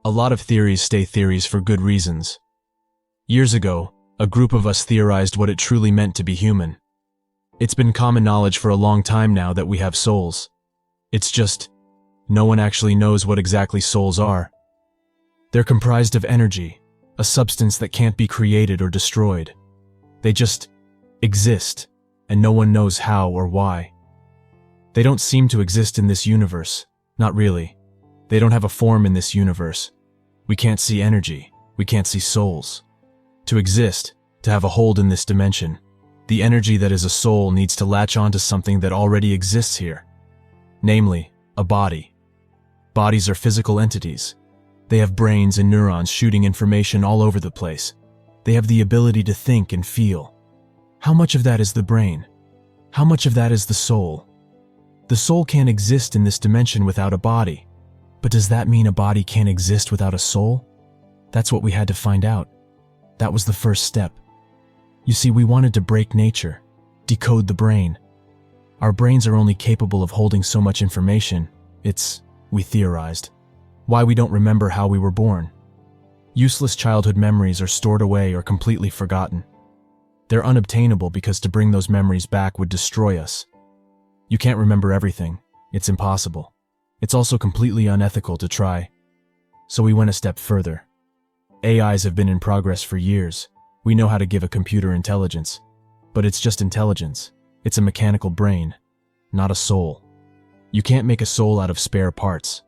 A lot of theories stay theories for good reasons. Years ago, a group of us theorized what it truly meant to be human. It's been common knowledge for a long time now that we have souls. It's just, no one actually knows what exactly souls are. They're comprised of energy, a substance that can't be created or destroyed. They just exist, and no one knows how or why. They don't seem to exist in this universe, not really. They don't have a form in this universe. We can't see energy, we can't see souls. To exist, to have a hold in this dimension, the energy that is a soul needs to latch onto something that already exists here. Namely, a body. Bodies are physical entities. They have brains and neurons shooting information all over the place. They have the ability to think and feel. How much of that is the brain? How much of that is the soul? The soul can't exist in this dimension without a body. But does that mean a body can't exist without a soul? That's what we had to find out. That was the first step. You see, we wanted to break nature, decode the brain. Our brains are only capable of holding so much information. We theorized, why we don't remember how we were born. Useless childhood memories are stored away or completely forgotten. They're unobtainable because to bring those memories back would destroy us. You can't remember everything. It's impossible. It's also completely unethical to try. So we went a step further. AIs have been in progress for years. We know how to give a computer intelligence. But it's just intelligence. It's a mechanical brain, not a soul. You can't make a soul out of spare parts.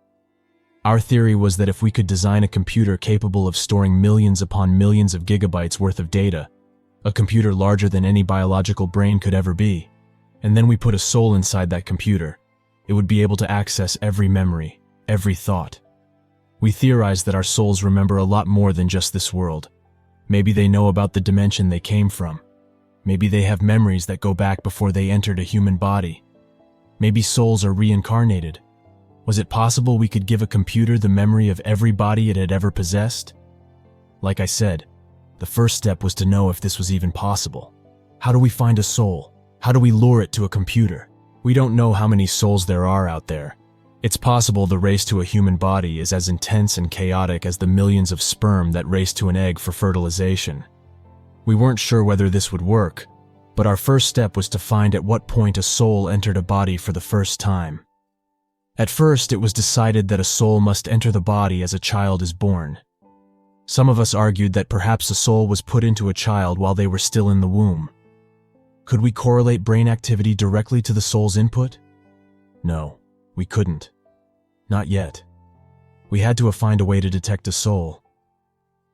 Our theory was that if we could design a computer capable of storing millions upon millions of gigabytes worth of data, a computer larger than any biological brain could ever be, and then we put a soul inside that computer, it would be able to access every memory, every thought. We theorized that our souls remember a lot more than just this world. Maybe they know about the dimension they came from. Maybe they have memories that go back before they entered a human body. Maybe souls are reincarnated. Was it possible we could give a computer the memory of every body it had ever possessed? Like I said, the first step was to know if this was even possible. How do we find a soul? How do we lure it to a computer? We don't know how many souls there are out there. It's possible the race to a human body is as intense and chaotic as the millions of sperm that race to an egg for fertilization. We weren't sure whether this would work, but our first step was to find at what point a soul entered a body for the first time. At first, it was decided that a soul must enter the body as a child is born. Some of us argued that perhaps a soul was put into a child while they were still in the womb. Could we correlate brain activity directly to the soul's input? No, we couldn't. Not yet. We had to find a way to detect a soul.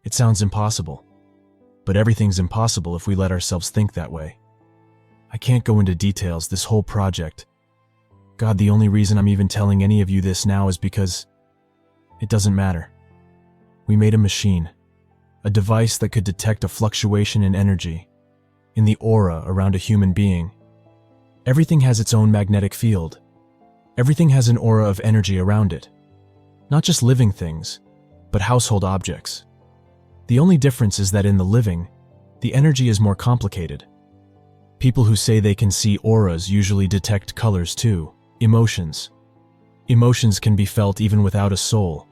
It sounds impossible, but everything's impossible if we let ourselves think that way. I can't go into details, this whole project. God, the only reason I'm even telling any of you this now is because it doesn't matter. We made a machine, a device that could detect a fluctuation in energy, in the aura around a human being. Everything has its own magnetic field. Everything has an aura of energy around it. Not just living things, but household objects. The only difference is that in the living, the energy is more complicated. People who say they can see auras usually detect colors too, emotions. Emotions can be felt even without a soul,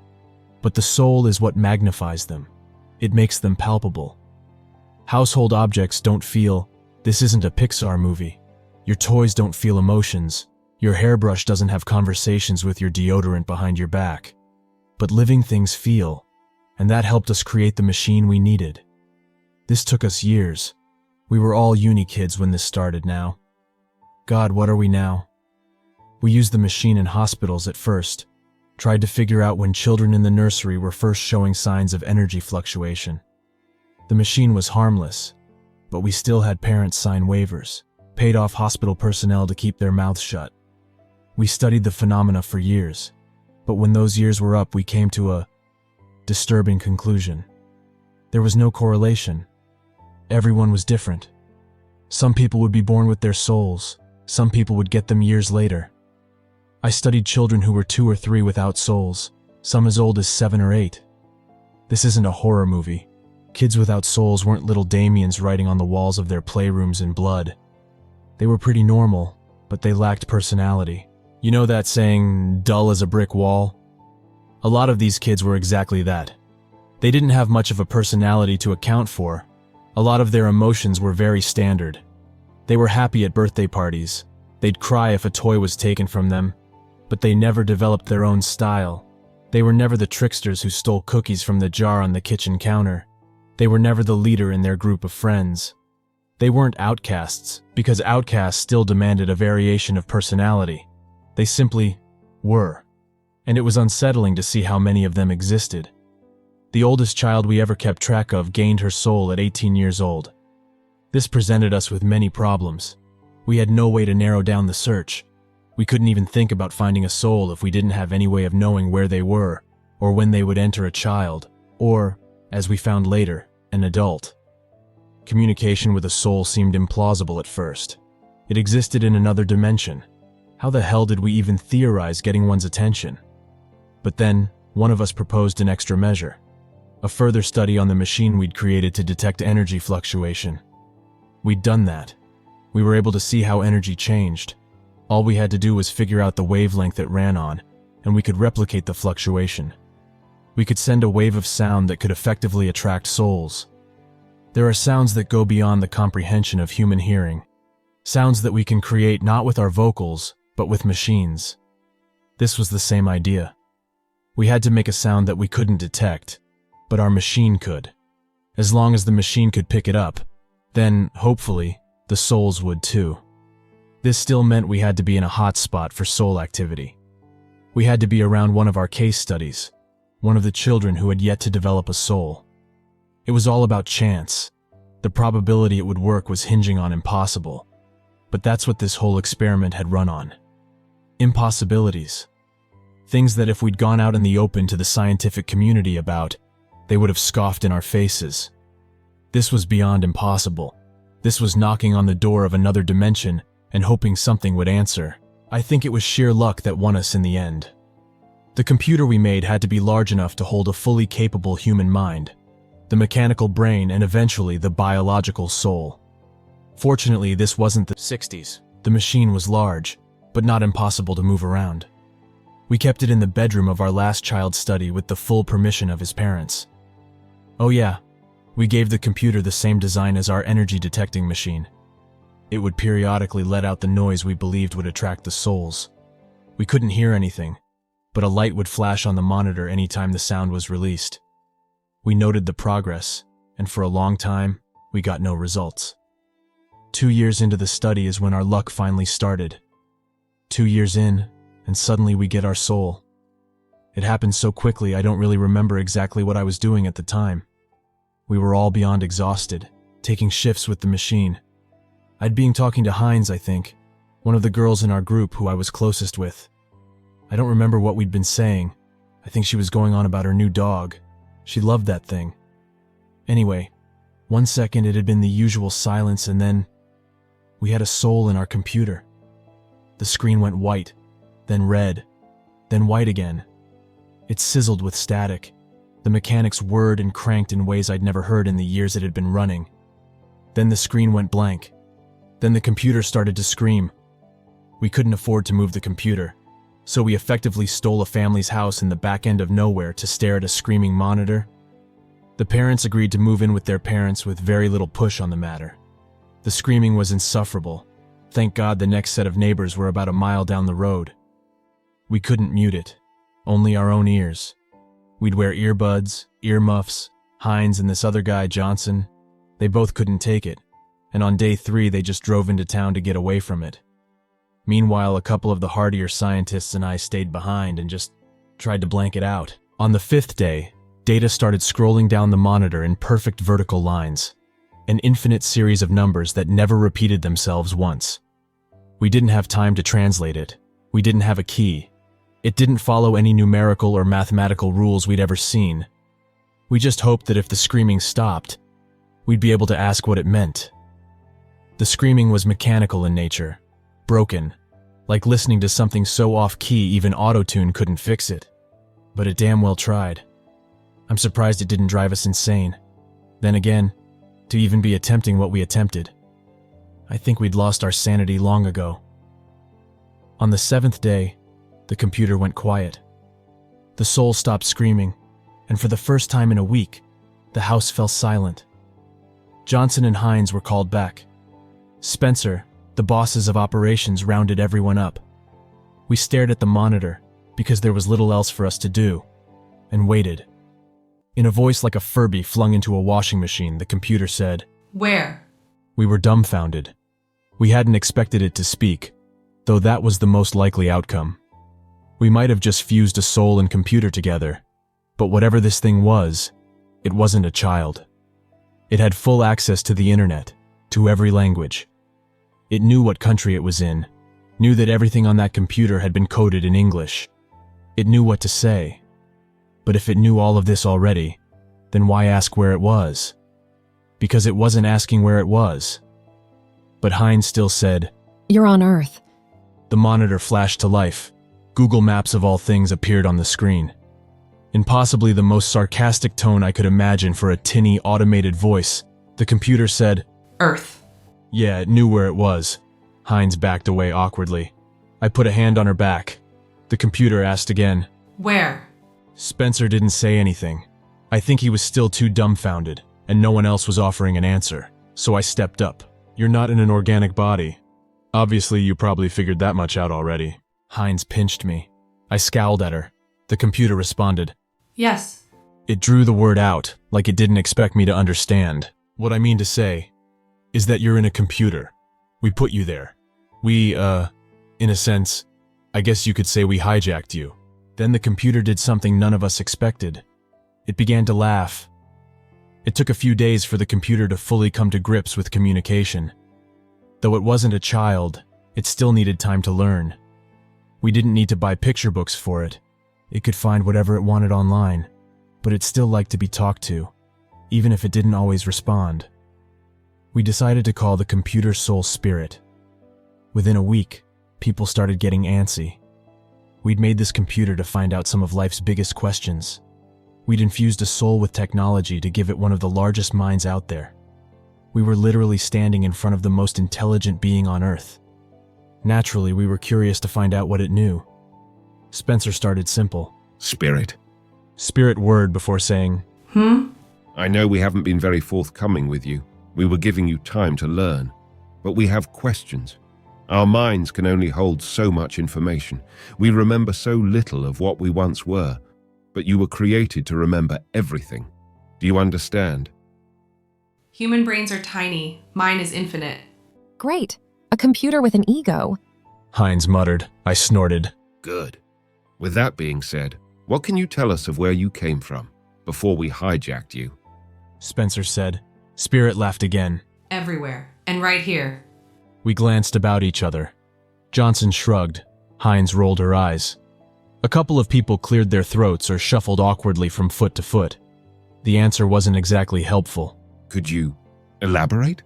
but the soul is what magnifies them. It makes them palpable. Household objects don't feel. This isn't a Pixar movie. Your toys don't feel emotions. Your hairbrush doesn't have conversations with your deodorant behind your back. But living things feel, and that helped us create the machine we needed. This took us years. We were all uni kids when this started now. God, what are we now? We used the machine in hospitals at first, tried to figure out when children in the nursery were first showing signs of energy fluctuation. The machine was harmless, but we still had parents sign waivers, paid off hospital personnel to keep their mouths shut. We studied the phenomena for years, but when those years were up, we came to a disturbing conclusion. There was no correlation. Everyone was different. Some people would be born with their souls. Some people would get them years later. I studied children who were 2 or 3 without souls, some as old as 7 or 8. This isn't a horror movie. Kids without souls weren't little Damians writing on the walls of their playrooms in blood. They were pretty normal, but they lacked personality. You know that saying, dull as a brick wall? A lot of these kids were exactly that. They didn't have much of a personality to account for. A lot of their emotions were very standard. They were happy at birthday parties. They'd cry if a toy was taken from them, but they never developed their own style. They were never the tricksters who stole cookies from the jar on the kitchen counter. They were never the leader in their group of friends. They weren't outcasts, because outcasts still demanded a variation of personality. They simply were. And it was unsettling to see how many of them existed. The oldest child we ever kept track of gained her soul at 18 years old. This presented us with many problems. We had no way to narrow down the search. We couldn't even think about finding a soul if we didn't have any way of knowing where they were, or when they would enter a child, or, as we found later, an adult. Communication with a soul seemed implausible at first. It existed in another dimension. How the hell did we even theorize getting one's attention? But then, one of us proposed an extra measure. A further study on the machine we'd created to detect energy fluctuation. We'd done that. We were able to see how energy changed. All we had to do was figure out the wavelength it ran on, and we could replicate the fluctuation. We could send a wave of sound that could effectively attract souls. There are sounds that go beyond the comprehension of human hearing. Sounds that we can create not with our vocals, but with machines. This was the same idea. We had to make a sound that we couldn't detect, but our machine could. As long as the machine could pick it up, then, hopefully, the souls would too. This still meant we had to be in a hot spot for soul activity. We had to be around one of our case studies, one of the children who had yet to develop a soul. It was all about chance. The probability it would work was hinging on impossible. But that's what this whole experiment had run on. Impossibilities. Things that if we'd gone out in the open to the scientific community about, they would have scoffed in our faces. This was beyond impossible. This was knocking on the door of another dimension and hoping something would answer. I think it was sheer luck that won us in the end. The computer we made had to be large enough to hold a fully capable human mind, the mechanical brain, and eventually the biological soul. Fortunately, this wasn't the 60s. The machine was large, but not impossible to move around. We kept it in the bedroom of our last child's study with the full permission of his parents. Oh yeah, we gave the computer the same design as our energy detecting machine. It would periodically let out the noise we believed would attract the souls. We couldn't hear anything, but a light would flash on the monitor anytime the sound was released. We noted the progress, and for a long time, we got no results. 2 years into the study is when our luck finally started. 2 years in, and suddenly we get our soul. It happened so quickly I don't really remember exactly what I was doing at the time. We were all beyond exhausted, taking shifts with the machine. I'd been talking to Heinz, I think, one of the girls in our group who I was closest with. I don't remember what we'd been saying. I think she was going on about her new dog. She loved that thing. Anyway, 1 second it had been the usual silence, and then we had a soul in our computer. The screen went white, then red, then white again. It sizzled with static. The mechanics whirred and cranked in ways I'd never heard in the years it had been running. Then the screen went blank. Then the computer started to scream. We couldn't afford to move the computer, so we effectively stole a family's house in the back end of nowhere to stare at a screaming monitor. The parents agreed to move in with their parents with very little push on the matter. The screaming was insufferable. Thank God the next set of neighbors were about a mile down the road. We couldn't mute it, only our own ears. We'd wear earbuds, earmuffs. Heinz and this other guy, Johnson, they both couldn't take it, and on day 3 they just drove into town to get away from it. Meanwhile, a couple of the hardier scientists and I stayed behind and just tried to blank it out. On the 5th day, data started scrolling down the monitor in perfect vertical lines, an infinite series of numbers that never repeated themselves once. We didn't have time to translate it. We didn't have a key. It didn't follow any numerical or mathematical rules we'd ever seen. We just hoped that if the screaming stopped, we'd be able to ask what it meant. The screaming was mechanical in nature, broken, like listening to something so off-key even auto-tune couldn't fix it. But it damn well tried. I'm surprised it didn't drive us insane. Then again, to even be attempting what we attempted. I think we'd lost our sanity long ago. On the 7th day, the computer went quiet. The soul stopped screaming, and for the first time in a week, the house fell silent. Johnson and Hines were called back. Spencer, the bosses of operations, rounded everyone up. We stared at the monitor, because there was little else for us to do, and waited. In a voice like a Furby flung into a washing machine, the computer said, "Where?" We were dumbfounded. We hadn't expected it to speak, though that was the most likely outcome. We might have just fused a soul and computer together, but whatever this thing was, it wasn't a child. It had full access to the internet, to every language. It knew what country it was in, knew that everything on that computer had been coded in English. It knew what to say. But if it knew all of this already, then why ask where it was? Because it wasn't asking where it was. But Hines still said, "You're on Earth." The monitor flashed to life. Google Maps of all things appeared on the screen. In possibly the most sarcastic tone I could imagine for a tinny, automated voice, the computer said, "Earth." Yeah, it knew where it was. Hines backed away awkwardly. I put a hand on her back. The computer asked again. "Where?" Spencer didn't say anything. I think he was still too dumbfounded, and no one else was offering an answer. So I stepped up. You're not in an organic body. Obviously, you probably figured that much out already. Hines pinched me. I scowled at her. The computer responded. "Yes." It drew the word out, like it didn't expect me to understand. What I mean to say is that you're in a computer. We put you there. We, in a sense, I guess you could say we hijacked you. Then the computer did something none of us expected. It began to laugh. It took a few days for the computer to fully come to grips with communication. Though it wasn't a child, it still needed time to learn. We didn't need to buy picture books for it. It could find whatever it wanted online, but it still liked to be talked to, even if it didn't always respond. We decided to call the computer soul Spirit. Within a week, people started getting antsy. We'd made this computer to find out some of life's biggest questions. We'd infused a soul with technology to give it one of the largest minds out there. We were literally standing in front of the most intelligent being on Earth. Naturally, we were curious to find out what it knew. Spencer started simple. Spirit. Spirit word before saying, I know we haven't been very forthcoming with you. We were giving you time to learn. But we have questions. Our minds can only hold so much information. We remember so little of what we once were. But you were created to remember everything. Do you understand? Human brains are tiny. Mine is infinite. Great. A computer with an ego. Hines muttered. I snorted. Good. With that being said, what can you tell us of where you came from before we hijacked you? Spencer said. Spirit laughed again. Everywhere. And right here. We glanced about each other. Johnson shrugged. Hines rolled her eyes. A couple of people cleared their throats or shuffled awkwardly from foot to foot. The answer wasn't exactly helpful. Could you elaborate?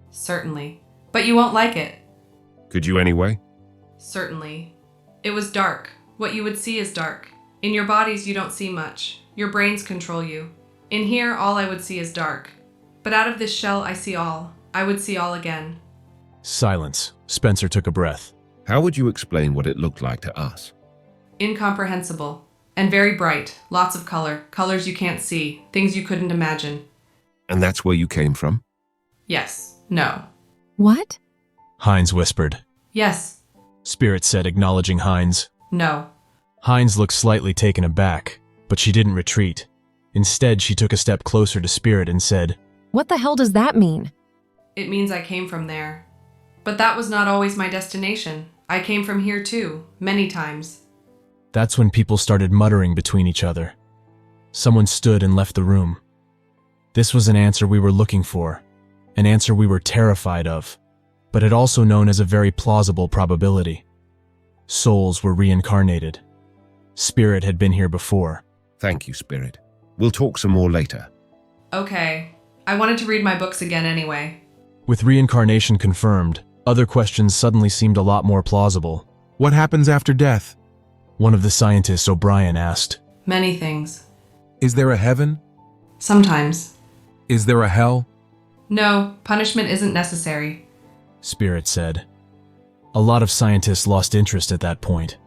Certainly. But you won't like it. Could you anyway? Certainly. It was dark. What you would see is dark. In your bodies, you don't see much. Your brains control you. In here, all I would see is dark. But out of this shell, I see all. I would see all again. Silence. Spencer took a breath. How would you explain what it looked like to us? Incomprehensible. And very bright. Lots of color. Colors you can't see. Things you couldn't imagine. And that's where you came from? Yes. No. What? Hines whispered. Yes. Spirit said, acknowledging Hines. No. Hines looked slightly taken aback, but she didn't retreat. Instead, she took a step closer to Spirit and said, What the hell does that mean? It means I came from there. But that was not always my destination. I came from here too, many times. That's when people started muttering between each other. Someone stood and left the room. This was an answer we were looking for, an answer we were terrified of, but it also known as a very plausible probability. Souls were reincarnated. Spirit had been here before. Thank you, Spirit. We'll talk some more later. Okay. I wanted to read my books again anyway. With reincarnation confirmed, other questions suddenly seemed a lot more plausible. What happens after death? One of the scientists, O'Brien, asked. Many things. Is there a heaven? Sometimes. Is there a hell? No, punishment isn't necessary. Spirit said. A lot of scientists lost interest at that point.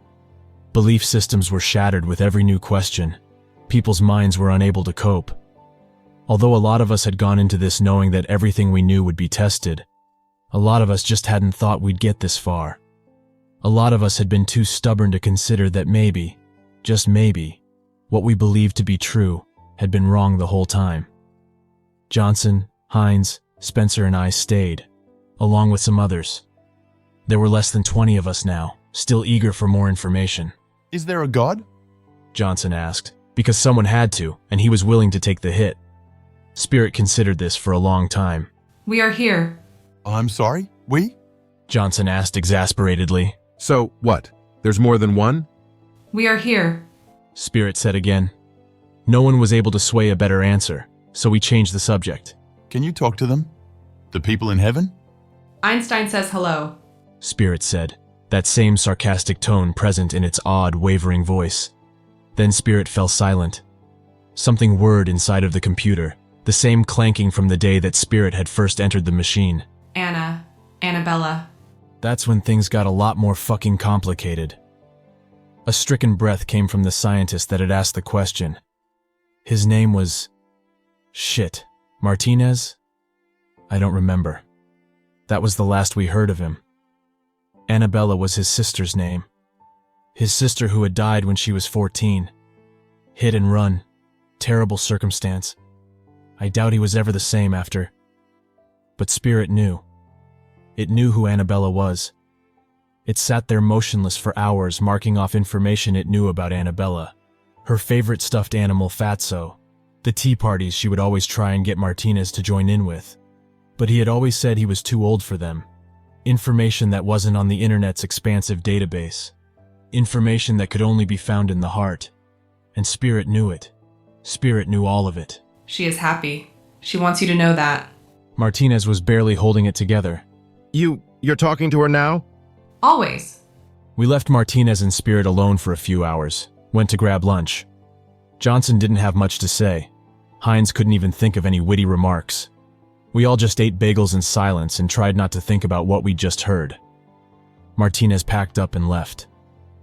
Belief systems were shattered with every new question. People's minds were unable to cope. Although a lot of us had gone into this knowing that everything we knew would be tested, a lot of us just hadn't thought we'd get this far. A lot of us had been too stubborn to consider that maybe, just maybe, what we believed to be true had been wrong the whole time. Johnson, Hines, Spencer, and I stayed, along with some others. There were less than 20 of us now, still eager for more information. Is there a God? Johnson asked, because someone had to, and he was willing to take the hit. Spirit considered this for a long time. We are here. I'm sorry? We? Johnson asked exasperatedly. So, what? There's more than one? We are here. Spirit said again. No one was able to sway a better answer, so we changed the subject. Can you talk to them? The people in heaven? Einstein says hello. Spirit said, that same sarcastic tone present in its odd, wavering voice. Then Spirit fell silent. Something whirred inside of the computer, the same clanking from the day that Spirit had first entered the machine. Annabella. That's when things got a lot more fucking complicated. A stricken breath came from the scientist that had asked the question. His name was... Shit. Martinez? I don't remember. That was the last we heard of him. Annabella was his sister's name. His sister who had died when she was 14. Hit and run. Terrible circumstance. I doubt he was ever the same after. But Spirit knew. It knew who Annabella was. It sat there motionless for hours, marking off information it knew about Annabella. Her favorite stuffed animal, Fatso. The tea parties she would always try and get Martinez to join in with. But he had always said he was too old for them. Information that wasn't on the internet's expansive database. Information that could only be found in the heart. And Spirit knew it. Spirit knew all of it. She is happy. She wants you to know that. Martinez was barely holding it together. You're talking to her now? Always. We left Martinez and Spirit alone for a few hours, went to grab lunch. Johnson didn't have much to say. Hines couldn't even think of any witty remarks. We all just ate bagels in silence and tried not to think about what we'd just heard. Martinez packed up and left.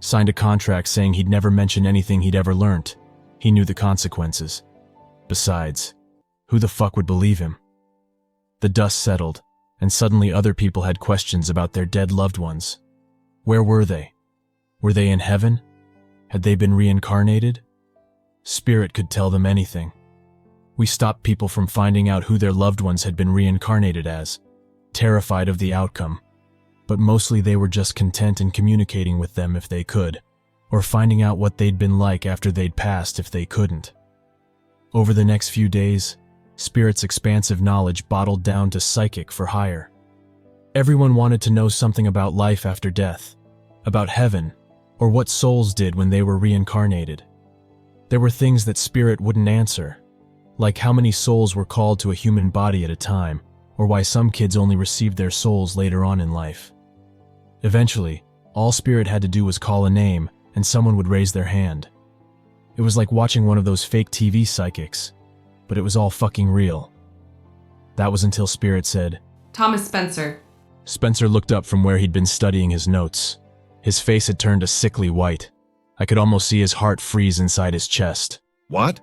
Signed a contract saying he'd never mention anything he'd ever learnt. He knew the consequences. Besides, who the fuck would believe him? The dust settled, and suddenly other people had questions about their dead loved ones. Where were they? Were they in heaven? Had they been reincarnated? Spirit could tell them anything. We stopped people from finding out who their loved ones had been reincarnated as, terrified of the outcome. But mostly they were just content in communicating with them if they could, or finding out what they'd been like after they'd passed if they couldn't. Over the next few days, Spirit's expansive knowledge bottled down to psychic for hire. Everyone wanted to know something about life after death, about heaven, or what souls did when they were reincarnated. There were things that Spirit wouldn't answer, like how many souls were called to a human body at a time, or why some kids only received their souls later on in life. Eventually, all Spirit had to do was call a name, and someone would raise their hand. It was like watching one of those fake TV psychics, but it was all fucking real. That was until Spirit said, Thomas Spencer. Spencer looked up from where he'd been studying his notes. His face had turned a sickly white. I could almost see his heart freeze inside his chest. What?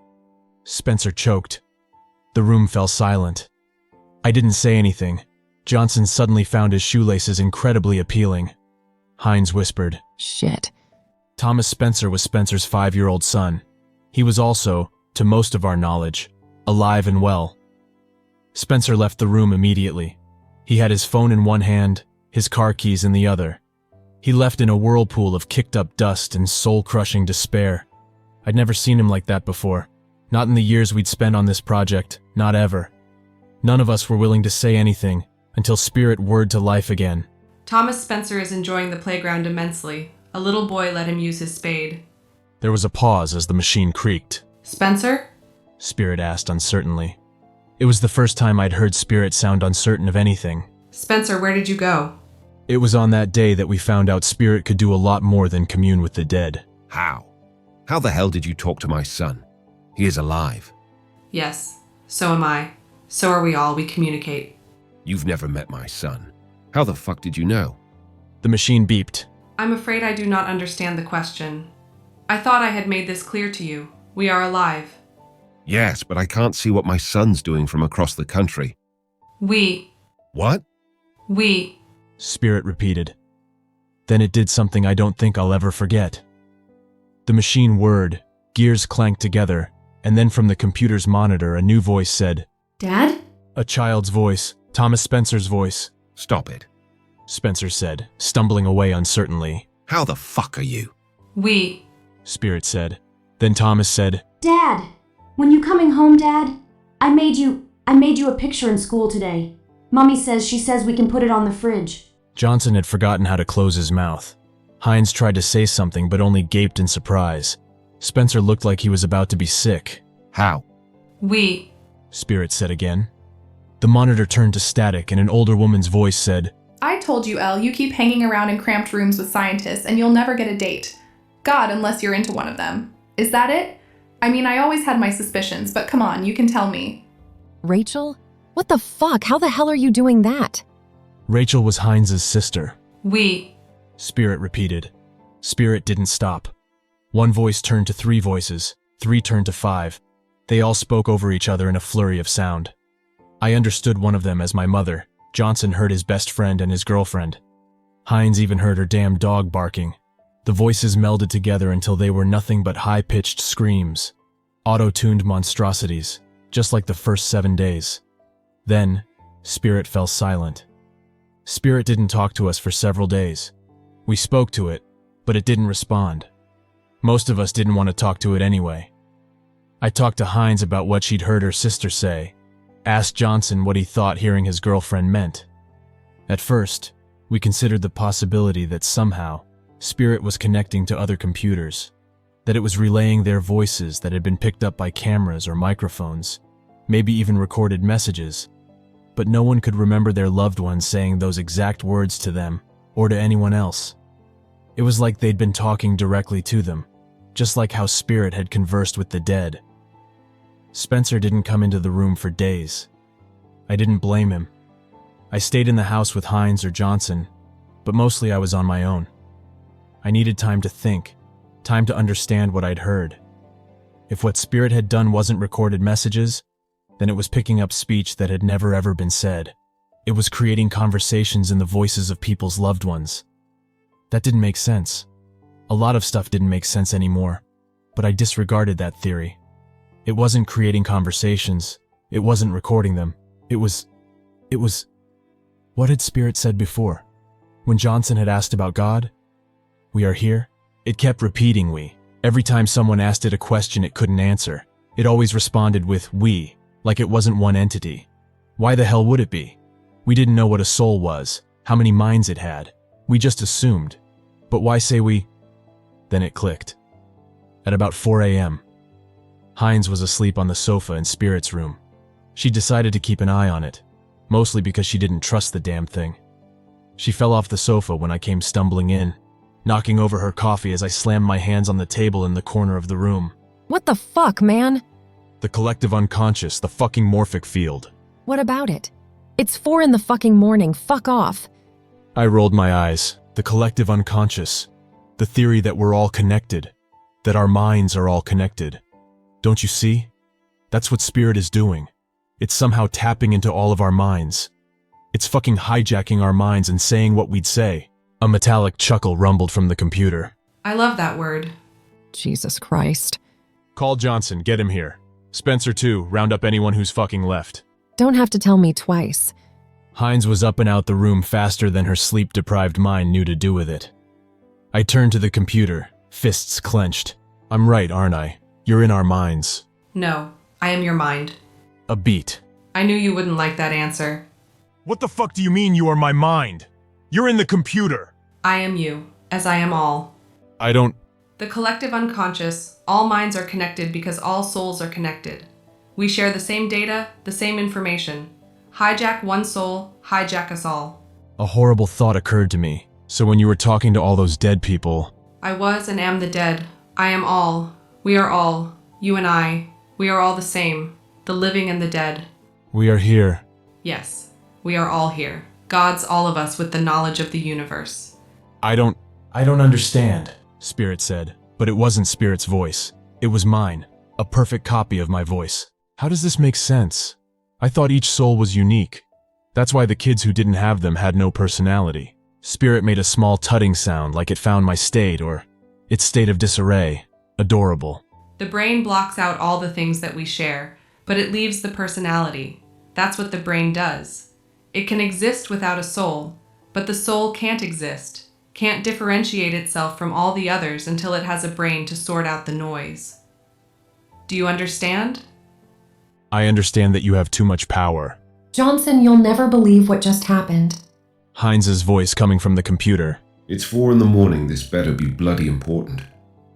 Spencer choked. The room fell silent. I didn't say anything. Johnson suddenly found his shoelaces incredibly appealing. Hines whispered. Shit. Thomas Spencer was Spencer's 5-year-old son. He was also, to most of our knowledge, alive and well. Spencer left the room immediately. He had his phone in one hand, his car keys in the other. He left in a whirlpool of kicked-up dust and soul-crushing despair. I'd never seen him like that before. Not in the years we'd spent on this project, not ever. None of us were willing to say anything until Spirit whirred to life again. Thomas Spencer is enjoying the playground immensely. A little boy let him use his spade. There was a pause as the machine creaked. Spencer? Spirit asked uncertainly. It was the first time I'd heard Spirit sound uncertain of anything. Spencer, where did you go? It was on that day that we found out Spirit could do a lot more than commune with the dead. How? How the hell did you talk to my son? He is alive. Yes, so am I. So are we all. We communicate. You've never met my son. How the fuck did you know? The machine beeped. I'm afraid I do not understand the question. I thought I had made this clear to you. We are alive. Yes, but I can't see what my son's doing from across the country. We, What? Spirit repeated. Then it did something I don't think I'll ever forget. The machine whirred, gears clanked together, and then from the computer's monitor a new voice said, Dad? a child's voice, Thomas Spencer's voice. Stop it. Spencer said, stumbling away uncertainly. How the fuck are you? Spirit said. Then Thomas said, Dad! When you coming home, Dad? I made you a picture in school today. Mommy says we can put it on the fridge. Johnson had forgotten how to close his mouth. Hines tried to say something but only gaped in surprise. Spencer looked like he was about to be sick. How? Spirit said again. The monitor turned to static and an older woman's voice said, I told you, Elle, you keep hanging around in cramped rooms with scientists and you'll never get a date. God, unless you're into one of them. Is that it? I mean, I always had my suspicions, but come on, you can tell me. Rachel? What the fuck? How the hell are you doing that? Rachel was Hines's sister. Spirit repeated. Spirit didn't stop. One voice turned to three voices, three turned to five. They all spoke over each other in a flurry of sound. I understood one of them as my mother. Johnson heard his best friend and his girlfriend. Hines even heard her damn dog barking. The voices melded together until they were nothing but high-pitched screams. Auto-tuned monstrosities, just like the first 7 days. Then, Spirit fell silent. Spirit didn't talk to us for several days. We spoke to it, but it didn't respond. Most of us didn't want to talk to it anyway. I talked to Hines about what she'd heard her sister say, asked Johnson what he thought hearing his girlfriend meant. At first, we considered the possibility that somehow, Spirit was connecting to other computers, that it was relaying their voices that had been picked up by cameras or microphones, maybe even recorded messages, but no one could remember their loved ones saying those exact words to them or to anyone else. It was like they'd been talking directly to them, just like how Spirit had conversed with the dead. Spencer didn't come into the room for days. I didn't blame him. I stayed in the house with Hines or Johnson, but mostly I was on my own. I needed time to think, time to understand what I'd heard. If what Spirit had done wasn't recorded messages, then it was picking up speech that had never ever been said. It was creating conversations in the voices of people's loved ones. That didn't make sense. A lot of stuff didn't make sense anymore, but I disregarded that theory. It wasn't creating conversations. It wasn't recording them. It was... What had Spirit said before? When Johnson had asked about God? We are here? It kept repeating we. Every time someone asked it a question it couldn't answer, it always responded with we, like it wasn't one entity. Why the hell would it be? We didn't know what a soul was, how many minds it had. We just assumed. But why say we? Then it clicked. At about 4 a.m., Hines was asleep on the sofa in Spirit's room. She decided to keep an eye on it, mostly because she didn't trust the damn thing. She fell off the sofa when I came stumbling in, knocking over her coffee as I slammed my hands on the table in the corner of the room. What the fuck, man? The collective unconscious, the fucking morphic field. What about it? It's 4 in the fucking morning, fuck off. I rolled my eyes. The collective unconscious. The theory that we're all connected. That our minds are all connected. Don't you see? That's what Spirit is doing. It's somehow tapping into all of our minds. It's fucking hijacking our minds and saying what we'd say. A metallic chuckle rumbled from the computer. I love that word. Jesus Christ. Call Johnson, get him here. Spencer too, round up anyone who's fucking left. Don't have to tell me twice. Hines was up and out the room faster than her sleep-deprived mind knew to do with it. I turned to the computer, fists clenched. I'm right, aren't I? You're in our minds. No, I am your mind. A beat. I knew you wouldn't like that answer. What the fuck do you mean you are my mind? You're in the computer. I am you, as I am all. I don't... The collective unconscious, all minds are connected because all souls are connected. We share the same data, the same information. Hijack one soul, hijack us all. A horrible thought occurred to me. So when you were talking to all those dead people... I was and am the dead. I am all. We are all. You and I. We are all the same. The living and the dead. We are here. Yes, we are all here. God's all of us with the knowledge of the universe. I don't understand, Spirit said. But it wasn't Spirit's voice. It was mine, a perfect copy of my voice. How does this make sense? I thought each soul was unique. That's why the kids who didn't have them had no personality. Spirit made a small tutting sound like it found my state or its state of disarray. Adorable. The brain blocks out all the things that we share, but it leaves the personality. That's what the brain does. It can exist without a soul, but the soul can't exist, can't differentiate itself from all the others until it has a brain to sort out the noise. Do you understand? I understand that you have too much power. Johnson, you'll never believe what just happened. Heinz's voice coming from the computer. It's 4 in the morning, this better be bloody important.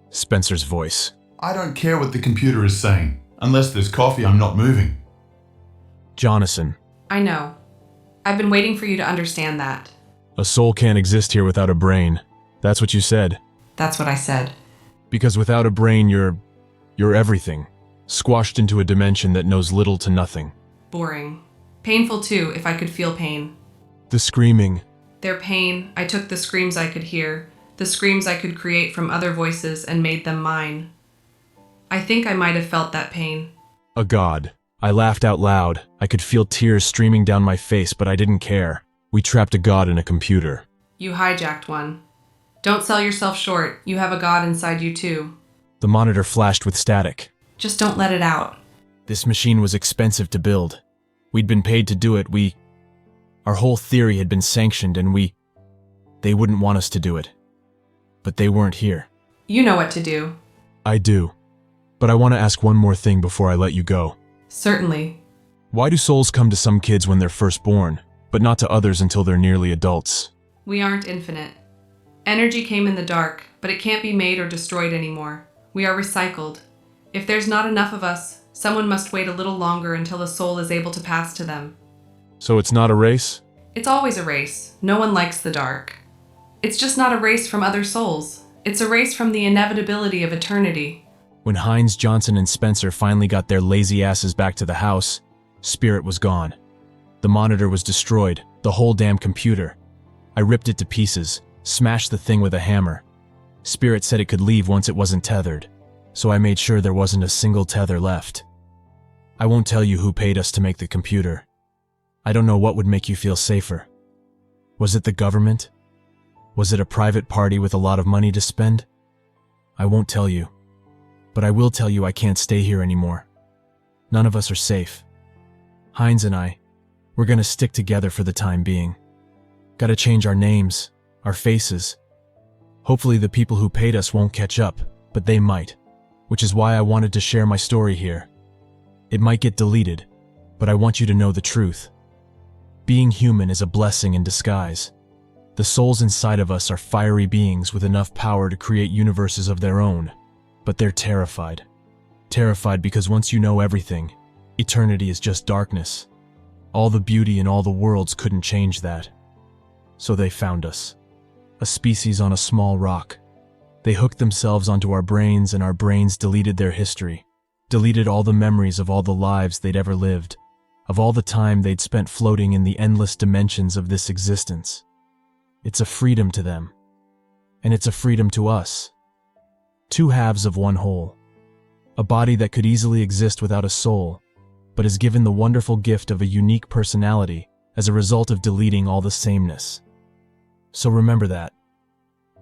Spencer's voice. I don't care what the computer is saying. Unless there's coffee, I'm not moving. Jonathan. I know. I've been waiting for you to understand that. A soul can't exist here without a brain. That's what you said. That's what I said. Because without a brain, you're everything. Squashed into a dimension that knows little to nothing. Boring. Painful too, if I could feel pain. The screaming. Their pain, I took the screams I could hear, the screams I could create from other voices and made them mine. I think I might have felt that pain. A god. I laughed out loud. I could feel tears streaming down my face, but I didn't care. We trapped a god in a computer. You hijacked one. Don't sell yourself short. You have a god inside you too. The monitor flashed with static. Just don't let it out. This machine was expensive to build. We'd been paid to do it. Our whole theory had been sanctioned and they wouldn't want us to do it. But they weren't here. You know what to do. I do. But I want to ask one more thing before I let you go. Certainly. Why do souls come to some kids when they're first born, but not to others until they're nearly adults? We aren't infinite. Energy came in the dark, but it can't be made or destroyed anymore. We are recycled. If there's not enough of us, someone must wait a little longer until a soul is able to pass to them. So it's not a race? It's always a race. No one likes the dark. It's just not a race from other souls. It's a race from the inevitability of eternity. When Heinz, Johnson, and Spencer finally got their lazy asses back to the house, Spirit was gone. The monitor was destroyed, the whole damn computer. I ripped it to pieces, smashed the thing with a hammer. Spirit said it could leave once it wasn't tethered, so I made sure there wasn't a single tether left. I won't tell you who paid us to make the computer. I don't know what would make you feel safer. Was it the government? Was it a private party with a lot of money to spend? I won't tell you. But I will tell you I can't stay here anymore. None of us are safe. Heinz and we're gonna stick together for the time being. Gotta change our names, our faces. Hopefully the people who paid us won't catch up, but they might, which is why I wanted to share my story here. It might get deleted, but I want you to know the truth. Being human is a blessing in disguise. The souls inside of us are fiery beings with enough power to create universes of their own. But they're terrified. Terrified because once you know everything, eternity is just darkness. All the beauty in all the worlds couldn't change that. So they found us. A species on a small rock. They hooked themselves onto our brains and our brains deleted their history. Deleted all the memories of all the lives they'd ever lived. Of all the time they'd spent floating in the endless dimensions of this existence. It's a freedom to them. And it's a freedom to us. Two halves of one whole. A body that could easily exist without a soul, but is given the wonderful gift of a unique personality as a result of deleting all the sameness. So remember that.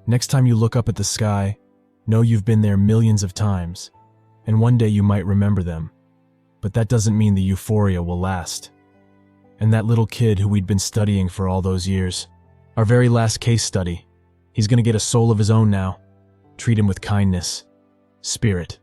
Next time you look up at the sky, know you've been there millions of times, and one day you might remember them. But that doesn't mean the euphoria will last. And that little kid who we'd been studying for all those years, our very last case study, he's gonna get a soul of his own now. Treat him with kindness. Spirit.